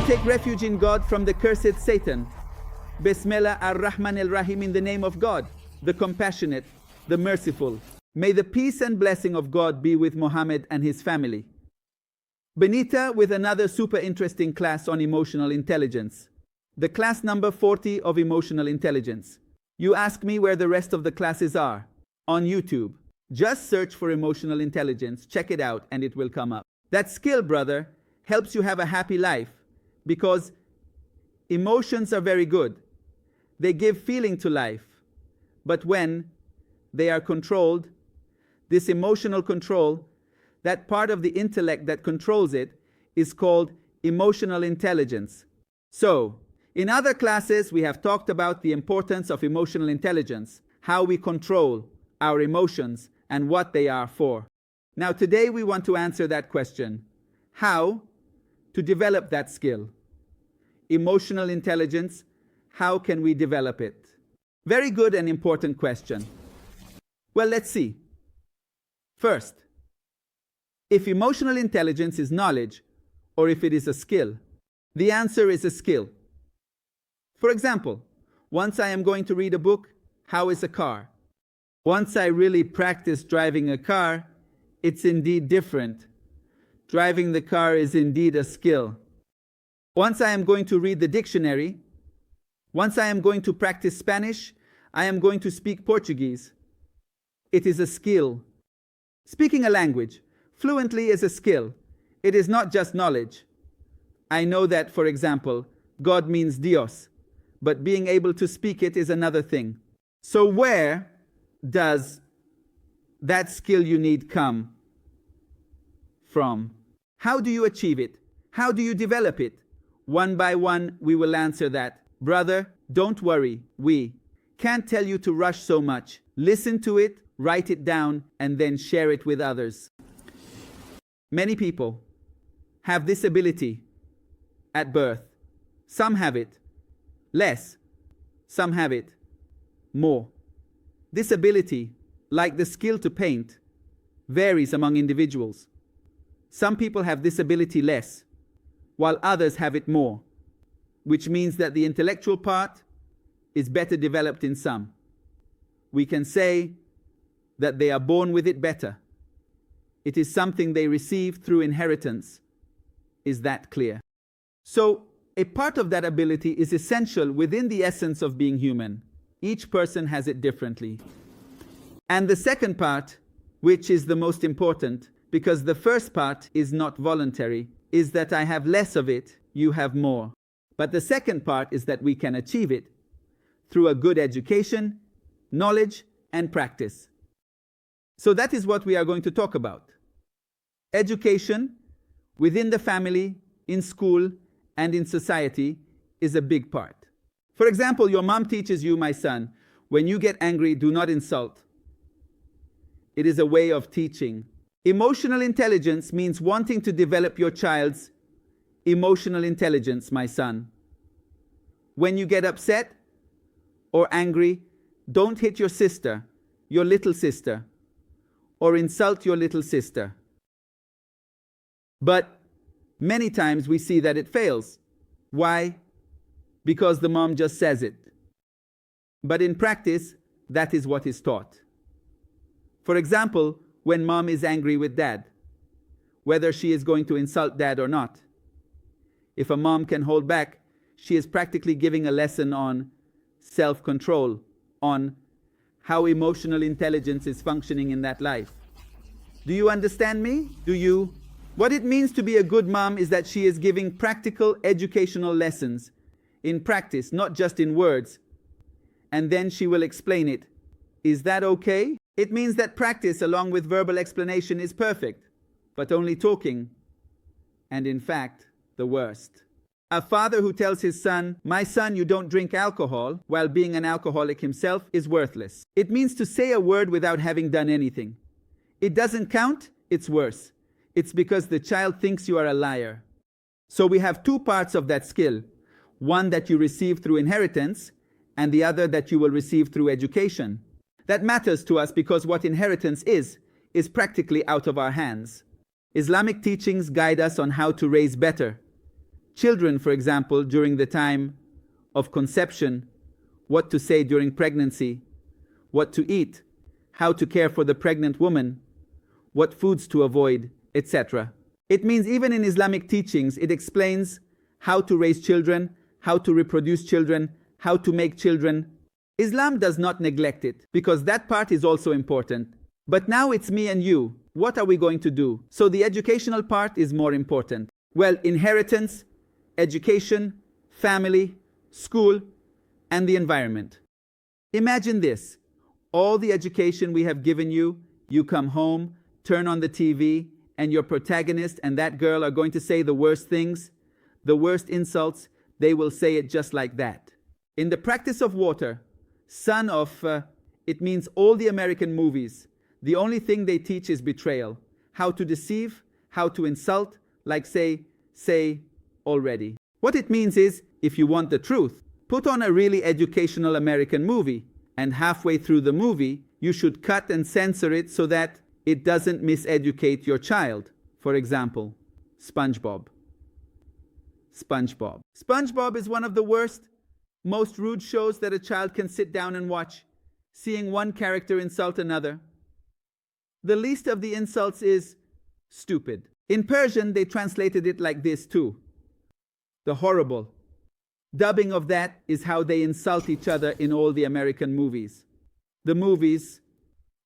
we take refuge in God from the cursed Satan. Bismillah ar-Rahman ar-Rahim, in the name of God, the compassionate, the merciful. May the peace and blessing of God be with Muhammad and his family. Benita with another super interesting class on emotional intelligence. The class number 40 of emotional intelligence. You ask me where the rest of the classes are. On YouTube. Just search for emotional intelligence, check it out, and it will come up. That skill, brother, helps you have a happy life, because emotions are very good. They give feeling to life. But when they are controlled, this emotional control, that part of the intellect that controls it, is called emotional intelligence. So, in other classes, we have talked about the importance of emotional intelligence, how we control our emotions, and what they are for. Now today we want to answer that question. How to develop that skill? Emotional intelligence, how can we develop it? Very good and important question. Well, let's see. First, if emotional intelligence is knowledge, or if it is a skill, the answer is a skill. For example, once I am going to read a book, how is a car? Once I really practice driving a car, it's indeed different. Driving the car is indeed a skill. Once I am going to read the dictionary, once I am going to practice Spanish, I am going to speak Portuguese. It is a skill. Speaking a language fluently is a skill. It is not just knowledge. I know that, for example, God means Dios, but being able to speak it is another thing. So where does that skill you need come from? How do you achieve it? How do you develop it? One by one, we will answer that. Brother, don't worry. We can't tell you to rush so much. Listen to it, write it down, and then share it with others. Many people have this ability at birth. Some have it less. Some have it more. This ability, like the skill to paint, varies among individuals. Some people have this ability less, while others have it more, which means that the intellectual part is better developed in some. We can say that they are born with it better. It is something they receive through inheritance. Is that clear? So, a part of that ability is essential within the essence of being human. Each person has it differently. And the second part, which is the most important, because the first part is not voluntary, is that I have less of it, you have more. But the second part is that we can achieve it through a good education, knowledge, and practice. So that is what we are going to talk about. Education within the family, in school, and in society is a big part. For example, your mom teaches you, my son, when you get angry, do not insult. It is a way of teaching. Emotional intelligence means wanting to develop your child's emotional intelligence, my son. When you get upset or angry, don't hit your sister, your little sister, or insult your little sister. But many times we see that it fails. Why? Because the mom just says it. But in practice, that is what is taught. For example, when mom is angry with dad, whether she is going to insult dad or not. If a mom can hold back, she is practically giving a lesson on self-control, on how emotional intelligence is functioning in that life. Do you understand me? Do you? What it means to be a good mom is that she is giving practical educational lessons in practice, not just in words. And then she will explain it. Is that okay? It means that practice along with verbal explanation is perfect, but only talking, and in fact, the worst. A father who tells his son, "My son, you don't drink alcohol," while being an alcoholic himself, is worthless. It means to say a word without having done anything. It doesn't count, it's worse. It's because the child thinks you are a liar. So we have two parts of that skill. One that you receive through inheritance, and the other that you will receive through education. That matters to us because what inheritance is practically out of our hands. Islamic teachings guide us on how to raise better, children, for example, during the time of conception, what to say during pregnancy, what to eat, how to care for the pregnant woman, what foods to avoid, etc. It means even in Islamic teachings, it explains how to raise children, how to reproduce children, how to make children. Islam does not neglect it, because that part is also important. But now it's me and you. What are we going to do? So the educational part is more important. Well, inheritance, education, family, school, and the environment. Imagine this. All the education we have given you, you come home, turn on the TV, and your protagonist and that girl are going to say the worst things, the worst insults. They will say it just like that. In the practice of water, son of, it means all the American movies. The only thing they teach is betrayal. How to deceive, how to insult, like say already. What it means is, if you want the truth, put on a really educational American movie, and halfway through the movie, you should cut and censor it so that it doesn't miseducate your child. For example, SpongeBob. SpongeBob. SpongeBob is one of the worst, most rude shows that a child can sit down and watch, seeing one character insult another. The least of the insults is stupid. In Persian, they translated it like this too. The horrible. Dubbing of that is how they insult each other in all the American movies. The movies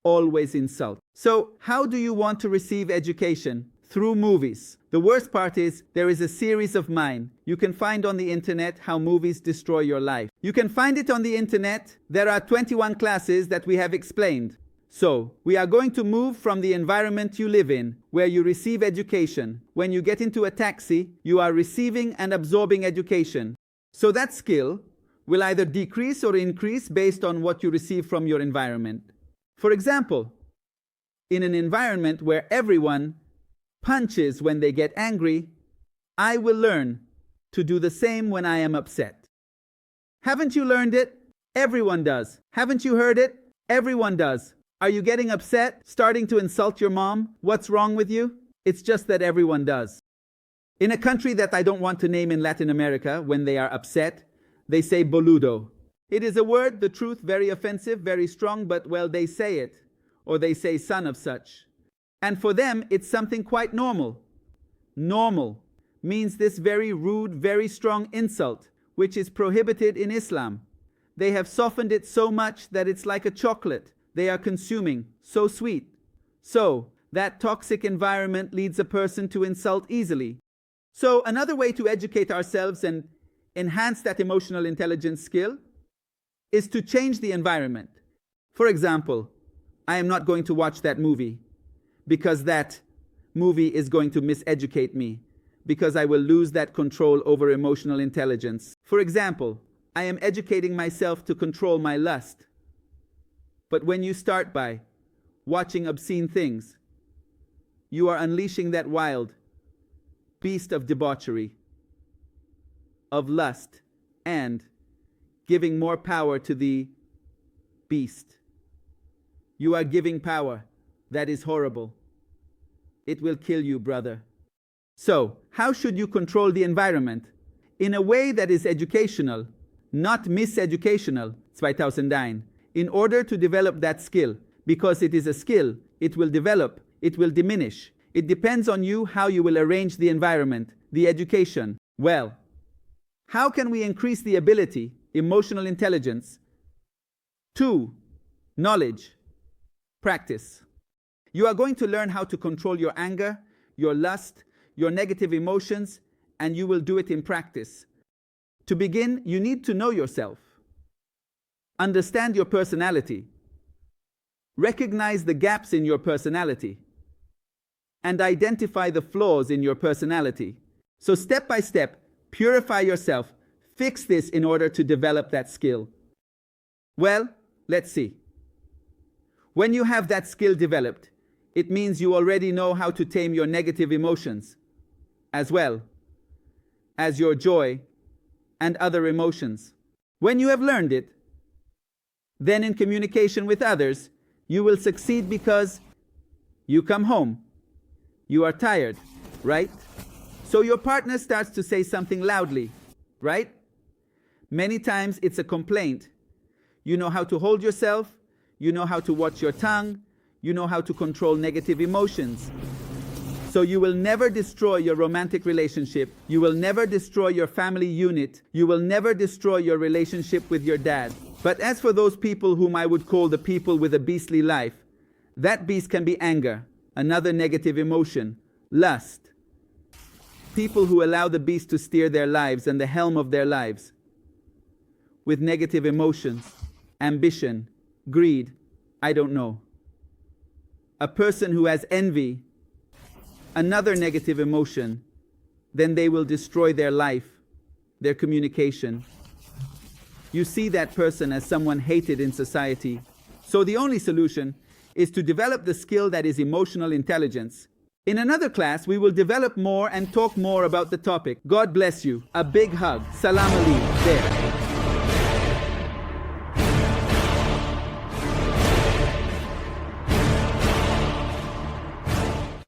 always insult. So, how do you want to receive education? Through movies. The worst part is, there is a series of mine. You can find on the internet how movies destroy your life. You can find it on the internet. There are 21 classes that we have explained. So, we are going to move from the environment you live in, where you receive education. When you get into a taxi, you are receiving and absorbing education. So that skill will either decrease or increase based on what you receive from your environment. For example, in an environment where everyone punches when they get angry, I will learn to do the same when I am upset. Haven't you learned it? Everyone does. Haven't you heard it? Everyone does. Are you getting upset, starting to insult your mom? What's wrong with you? It's just that everyone does. In a country that I don't want to name in Latin America, when they are upset, they say boludo. It is a word, the truth, very offensive, very strong, but well, they say it. Or they say son of such. And for them, it's something quite normal. Normal means this very rude, very strong insult, which is prohibited in Islam. They have softened it so much that it's like a chocolate they are consuming, so sweet. So, that toxic environment leads a person to insult easily. So, another way to educate ourselves and enhance that emotional intelligence skill is to change the environment. For example, I am not going to watch that movie because that movie is going to miseducate me, because I will lose that control over emotional intelligence. For example, I am educating myself to control my lust. But when you start by watching obscene things, you are unleashing that wild beast of debauchery, of lust, and giving more power to the beast. You are giving power. That is horrible. It will kill you, brother. So, how should you control the environment? In a way that is educational, not miseducational, 2009, in order to develop that skill. Because it is a skill, it will develop, it will diminish. It depends on you how you will arrange the environment, the education. Well, how can we increase the ability, emotional intelligence? 2. Knowledge. Practice. You are going to learn how to control your anger, your lust, your negative emotions, and you will do it in practice. To begin, you need to know yourself. Understand your personality. Recognize the gaps in your personality. And identify the flaws in your personality. So step by step, purify yourself. Fix this in order to develop that skill. Well, let's see. When you have that skill developed, it means you already know how to tame your negative emotions, as well as your joy and other emotions. When you have learned it, then in communication with others, you will succeed because you come home. You are tired, right? So your partner starts to say something loudly, right? Many times it's a complaint. You know how to hold yourself, you know how to watch your tongue, you know how to control negative emotions. So you will never destroy your romantic relationship, you will never destroy your family unit, you will never destroy your relationship with your dad. But as for those people whom I would call the people with a beastly life, that beast can be anger, another negative emotion, lust. People who allow the beast to steer their lives and the helm of their lives with negative emotions, ambition, greed, I don't know. A person who has envy, another negative emotion, then they will destroy their life, their communication. You see that person as someone hated in society. So the only solution is to develop the skill that is emotional intelligence. In another class, we will develop more and talk more about the topic. God bless you. A big hug. Salam alaikum. There.